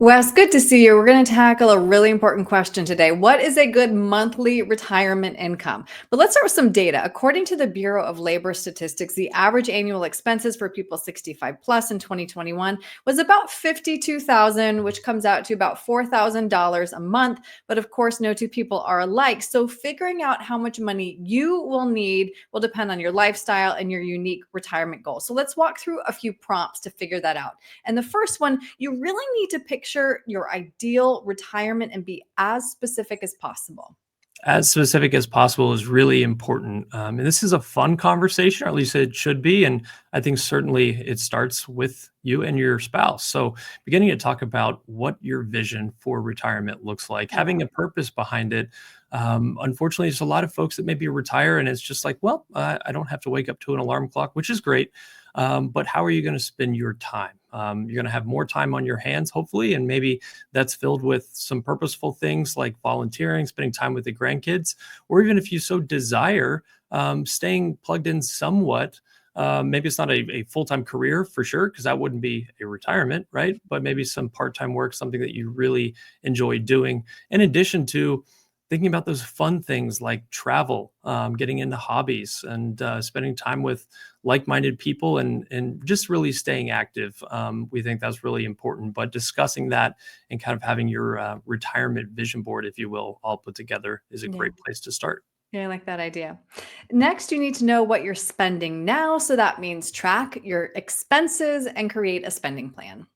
Wes, good to see you. We're going to tackle a really important question today. What is a good monthly retirement income? But let's start with some data. According to the Bureau of Labor Statistics, the average annual expenses for people 65 plus in 2021 was about 52,000, which comes out to about $4,000 a month. But of course, no two people are alike. So figuring out how much money you will need will depend on your lifestyle and your unique retirement goals. So let's walk through a few prompts to figure that out. And the first one, you really need to picture your ideal retirement and be as specific as possible. As specific as possible is really important. And this is a fun conversation, or at least it should be. And I think certainly it starts with you and your spouse. So, beginning to talk about what your vision for retirement looks like, Yeah. having a purpose behind it. Unfortunately, there's a lot of folks that maybe retire and it's just like, well, I don't have to wake up to an alarm clock, which is great. But how are you going to spend your time? You're going to have more time on your hands, hopefully, and maybe that's filled with some purposeful things like volunteering, spending time with the grandkids, or even if you so desire, staying plugged in somewhat. Maybe it's not a full-time career for sure, because that wouldn't be a retirement, right? But maybe some part-time work, something that you really enjoy doing, in addition to thinking about those fun things like travel, getting into hobbies, and spending time with like-minded people, and just really staying active. We think that's really important. But discussing that and kind of having your retirement vision board, if you will, all put together is a Yeah. great place to start. Yeah, I like that idea. Next, you need to know what you're spending now. So that means track your expenses and create a spending plan.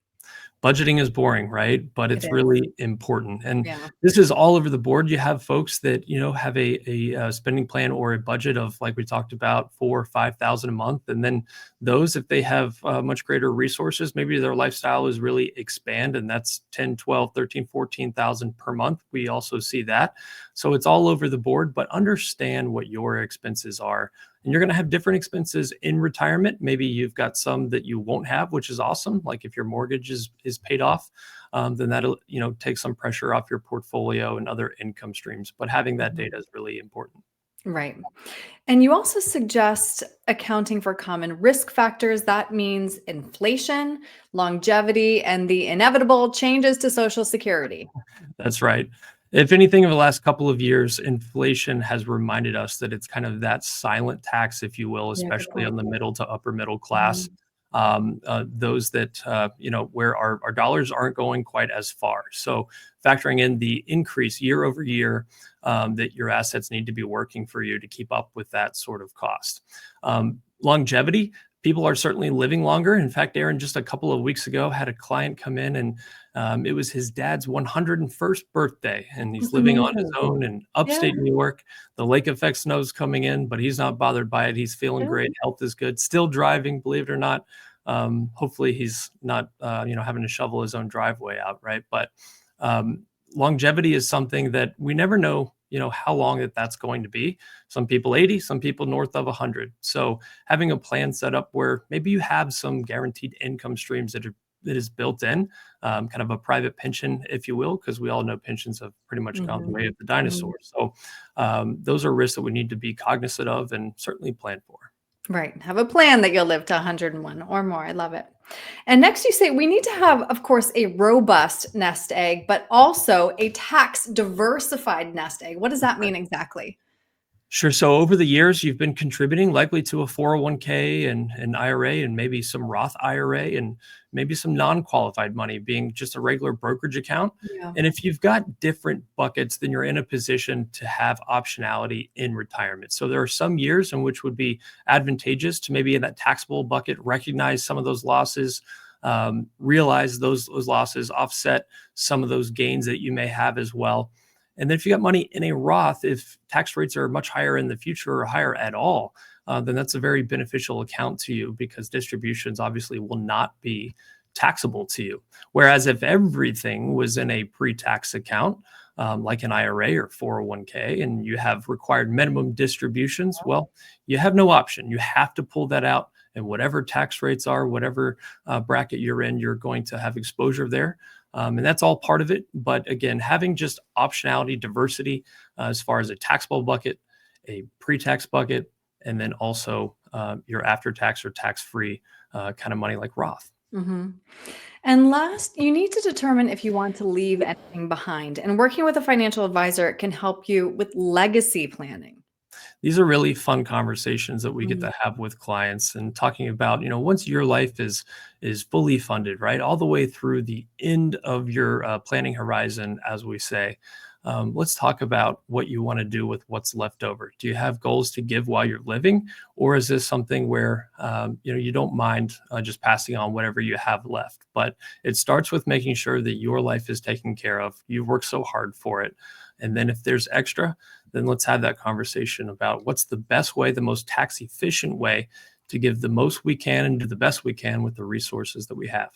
Budgeting is boring, right? But It it's is. really important, and Yeah. this is all over the board. You have folks that, have a spending plan or a budget of, like we talked about, 4 or 5,000 a month, and then those, if they have, much greater resources, maybe their lifestyle is really expand, and that's 10, 12, 13, 14,000 per month. We also see that. So it's all over the board, but understand what your expenses are, and you're going to have different expenses in retirement. Maybe you've got some that you won't have, which is awesome. Like if your mortgage is paid off, then that'll take some pressure off your portfolio and other income streams. But having that Mhm. data is really important. Right. And you also suggest accounting for common risk factors. That means inflation, longevity, and the inevitable changes to Social Security. That's right. If anything, in the last couple of years, inflation has reminded us that it's kind of that silent tax, if you will, Yeah, good especially point. on the middle to upper middle class. Mhm. Those that, where our dollars aren't going quite as far. So, factoring in the increase year over year, that your assets need to be working for you to keep up with that sort of cost. Longevity, people are certainly living longer. In fact, Aaron, just a couple of weeks ago, had a client come in, and it was his dad's 101st birthday, and he's That's living on his amazing. own in Yeah. upstate New York. The lake effect snow's coming in, but he's not bothered by it. He's feeling Yeah. great. Health is good. Still driving, believe it or not. Hopefully, he's not, having to shovel his own driveway out, right? But um, longevity is something that we never know. How long that's going to be. Some people 80, some people north of 100. So having a plan set up where maybe you have some guaranteed income streams that is built in, kind of a private pension, if you will, because we all know pensions have pretty much gone the Mhm. way of the Mhm. dinosaurs. So those are risks that we need to be cognizant of and certainly plan for. Right. Have a plan that you'll live to 101 or more. I love it. And next, you say we need to have, of course, a robust nest egg, but also a tax diversified nest egg. What does that mean exactly? Sure. So over the years, you've been contributing likely to a 401k and an IRA, and maybe some Roth IRA, and maybe some non-qualified money being just a regular brokerage account. Yeah. And if you've got different buckets, then you're in a position to have optionality in retirement. So there are some years in which would be advantageous to maybe in that taxable bucket recognize some of those losses, realize those losses, offset some of those gains that you may have as well. And then if you got money in a Roth, if tax rates are much higher in the future or higher at all, then that's a very beneficial account to you because distributions obviously will not be taxable to you. Whereas if everything was in a pre-tax account, like an IRA or 401k, and you have required minimum distributions, well, you have no option. You have to pull that out. And whatever tax rates are, whatever bracket you're in, you're going to have exposure there. And that's all part of it. But again, having just optionality, diversity, as far as a taxable bucket, a pre-tax bucket, and then also your after-tax or tax-free kind of money like Roth. Mhm. And last, you need to determine if you want to leave anything behind. And working with a financial advisor can help you with legacy planning. These are really fun conversations that we get Mhm. to have with clients and talking about, once your life is fully funded, right, all the way through the end of your planning horizon, as we say. Let's talk about what you want to do with what's left over. Do you have goals to give while you're living, or is this something where you don't mind just passing on whatever you have left? But it starts with making sure that your life is taken care of. You work so hard for it, and then if there's extra, then let's have that conversation about what's the best way, the most tax efficient way to give the most we can and do the best we can with the resources that we have.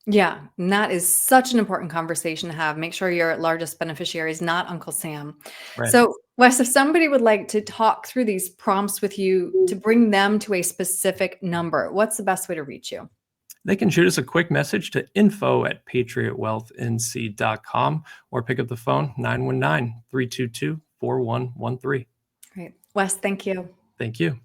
Yeah, and that is such an important conversation to have. Make sure your largest beneficiary is not Uncle Sam. Right. So, Wes, if somebody would like to talk through these prompts with you to bring them to a specific number, what's the best way to reach you? They can shoot us a quick message to info@patriotwealthnc.com or pick up the phone 919-322-4113. Great. Wes, thank you. Thank you.